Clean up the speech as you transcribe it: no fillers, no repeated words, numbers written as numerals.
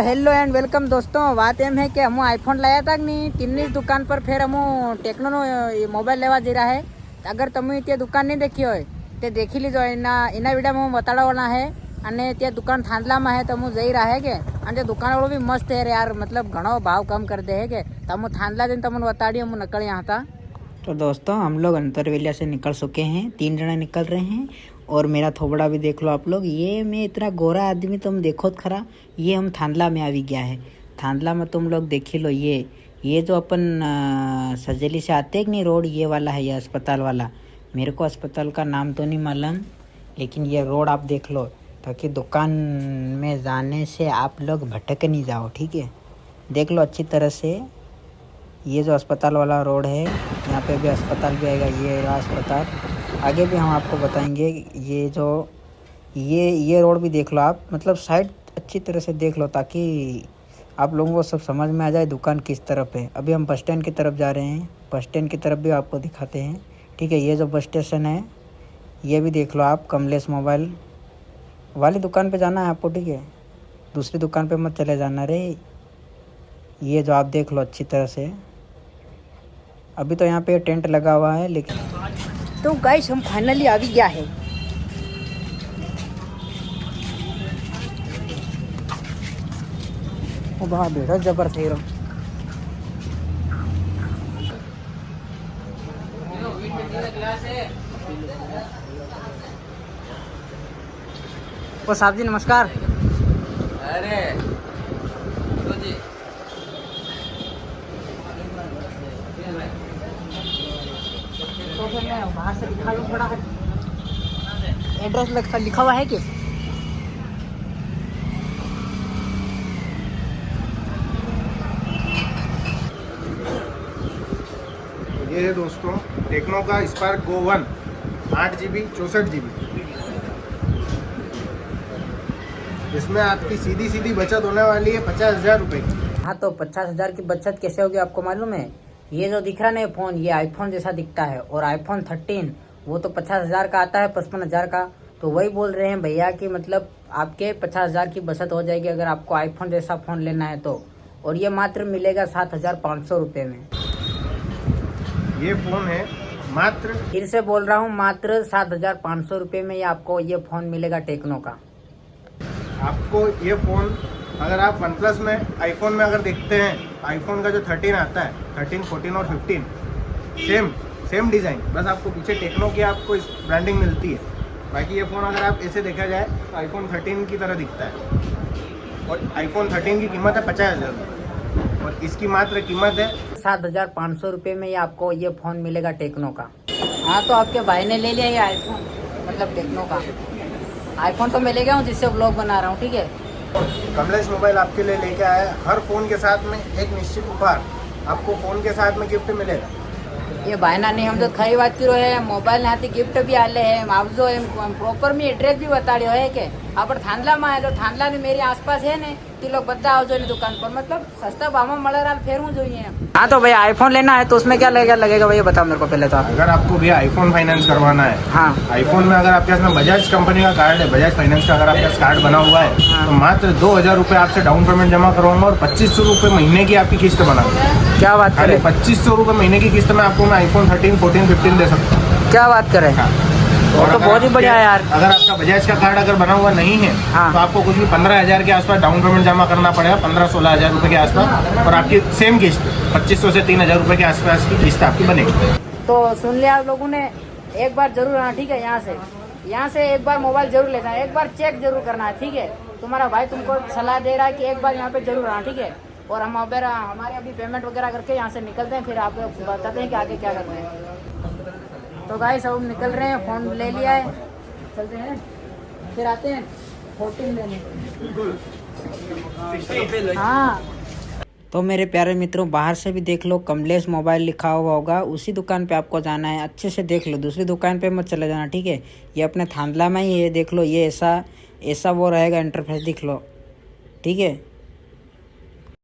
Hello and welcome दोस्तों। बात M है कि हम आईफोन लाया था कि नहीं तीन दुकान पर फिर हम टेक्नो मोबाइल लेवा जी रहा है। अगर તમે તે દુકાન નહીં દેખી હોય તે દેખી લીજો। એના વિડીયોમાં હું બતાડવાના है અને તે દુકાન થાંદલામાં है तो હું જઈ રહ્યા है કે અને દુકાનવાળો भी मस्त है यार, मतलब घणो भाव कम कर दे है कि हम थांदला जन તમને बताड़ी हम निकल यहाँ था। तो दोस्तों हम लोग अंतरवेलिया से निकल चुके हैं, 3 जने निकल रहे हैं और मेरा थोबड़ा भी देख लो आप लोग। ये मैं इतना गोरा आदमी तुम देखो खरा, ये हम थांदला में आ भी गया है। थांदला में तुम लोग देख लो, ये जो अपन सजेली से आते हैं कि नहीं रोड, ये वाला है, ये अस्पताल वाला। मेरे को अस्पताल का नाम तो नहीं मालूम, लेकिन ये रोड आप देख लो ताकि दुकान में जाने से आप लोग भटक नहीं जाओ, ठीक है। देख लो अच्छी तरह से, ये जो अस्पताल वाला रोड है, यहाँ पे भी अस्पताल भी आएगा, ये रहा अस्पताल। आगे भी हम आपको बताएंगे। ये जो ये रोड भी देख लो आप, मतलब साइड अच्छी तरह से देख लो ताकि आप लोगों को सब समझ में आ जाए दुकान किस तरफ है। अभी हम बस स्टैंड की तरफ जा रहे हैं, बस स्टैंड की तरफ भी आपको दिखाते हैं, ठीक है। ये जो बस स्टेशन है ये भी देख लो आप। कमलेश मोबाइल वाली दुकान पे जाना है आपको, ठीक है। दूसरी दुकान पे मत चले जाना रे। ये जो आप देख लो अच्छी तरह से। अभी तो यहाँ पे टेंट लगा हुआ है, लेकिन तो गाइस हम फाइनली आ भी गया है। ओ बा बेटा जबरदस्त है। ओ साहब जी नमस्कार। अरे तो जी तो फिर मैं बाहर से दिखा लूँ थोड़ा। एड्रेस लिखा हुआ है कि ये है दोस्तों टेक्नो का स्पार्क गो 1 8GB 64GB। इसमें आपकी सीधी बचत होने वाली है 50,000 रुपये की। हाँ, तो 50,000 की बचत कैसे होगी आपको मालूम है? ये जो दिख रहा है ना फ़ोन, ये आईफोन जैसा दिखता है, और आईफोन 13 वो तो 50,000 का आता है, 55,000 का। तो वही बोल रहे हैं भैया कि मतलब आपके 50,000 की बचत हो जाएगी अगर आपको आईफोन जैसा फ़ोन लेना है तो। और ये मात्र मिलेगा 7,500 रुपये में। ये फ़ोन है मात्र, फिर से बोल रहा हूँ, मात्र 7,500 रुपये में ये आपको ये फ़ोन मिलेगा टेक्नो का। आपको ये फ़ोन अगर आप वन प्लस में आईफोन में अगर देखते हैं, आईफोन का जो 13 आता है, 13, 14 और 15 सेम डिज़ाइन, बस आपको पीछे टेक्नो की आपको इस ब्रांडिंग मिलती है। बाकी ये फ़ोन अगर आप ऐसे देखा जाए तो आईफोन 13 की तरह दिखता है। और आईफोन 13 की कीमत है 50,000 रुपये और इसकी मात्र कीमत है 7,500 रुपये में ये आपको ये फ़ोन मिलेगा टेक्नो का। हाँ, तो आपके भाई ने ले लिया ये आईफोन, मतलब टेक्नो का आईफोन। तो मैं ले गया हूँ जिससे ब्लॉग बना रहा हूँ, ठीक है। कमलेश मोबाइल आपके लिए लेके आया है हर फ़ोन के साथ में एक निश्चित उपहार आपको फ़ोन के साथ में गिफ्ट मिलेगा। ये भाईना नहीं हम जो खरी बात करो है, मोबाइल ने गिफ्ट भी आले है। आप जो प्रॉपर में एड्रेस भी बता रहे हो है कि आप थांदला में है, जो थांदला ने मेरे आसपास है ने ती लोग बता आओ जो दुकान पर, मतलब सस्ता भाव में मले रहा फेर हूँ जो। हाँ, तो भैया आईफोन लेना है तो उसमें क्या लगेगा भैया बताओ मेरे को पहले तो आप। अगर आपको भैया आईफोन फाइनेंस करवाना है, हाँ, आईफोन में अगर आपके पास में बजाज कंपनी का कार्ड है, बजाज फाइनेंस का अगर आपके पास कार्ड बना हुआ है, हाँ, तो मात्र 2,000 रुपये आपसे डाउन पेमेंट जमा करवाऊंगा और 2,500 रुपये महीने की आपकी किस्त बनाऊंगा। क्या बात करें? 2,500 रुपये महीने की किस्त में आपको मैं आईफोन 13, 14, 15 दे सकता हूँ। क्या बात करें? हाँ। और तो बहुत ही बढ़िया है यार। अगर आपका बजाज का कार्ड अगर बना हुआ नहीं है, हाँ, तो आपको कुछ भी 15,000 के आसपास डाउन पेमेंट जमा करना पड़ेगा, 15-16,000 रुपये के आसपास, और आपकी सेम किस्त 2,500 से 3,000 रुपये के आसपास की किस्त आपकी बनेगी। तो सुन लिया आप लोगों ने, एक बार जरूर आना, ठीक है। यहाँ से एक बार मोबाइल जरूर लेना है, एक बार चेक जरूर करना है, ठीक है। तुम्हारा भाई तुमको सलाह दे रहा है कि एक बार यहाँ पे जरूर आना, ठीक है। और हम हमारे अभी पेमेंट वगैरह करके यहाँ से निकलते हैं, फिर आपको बताते हैं कि आगे क्या करते हैं। तो गाइस अब निकल रहे हैं, फ़ोन ले लिया है, चलते हैं फिर आते हैं 14 लेने। हाँ, तो मेरे प्यारे मित्रों बाहर से भी देख लो, कमलेश मोबाइल लिखा हुआ होगा, उसी दुकान पे आपको जाना है। अच्छे से देख लो, दूसरी दुकान पे मत चले जाना, ठीक है। ये अपने थांदला में ही है, देख लो, ये ऐसा वो रहेगा इंटरफेस, देख लो, ठीक है।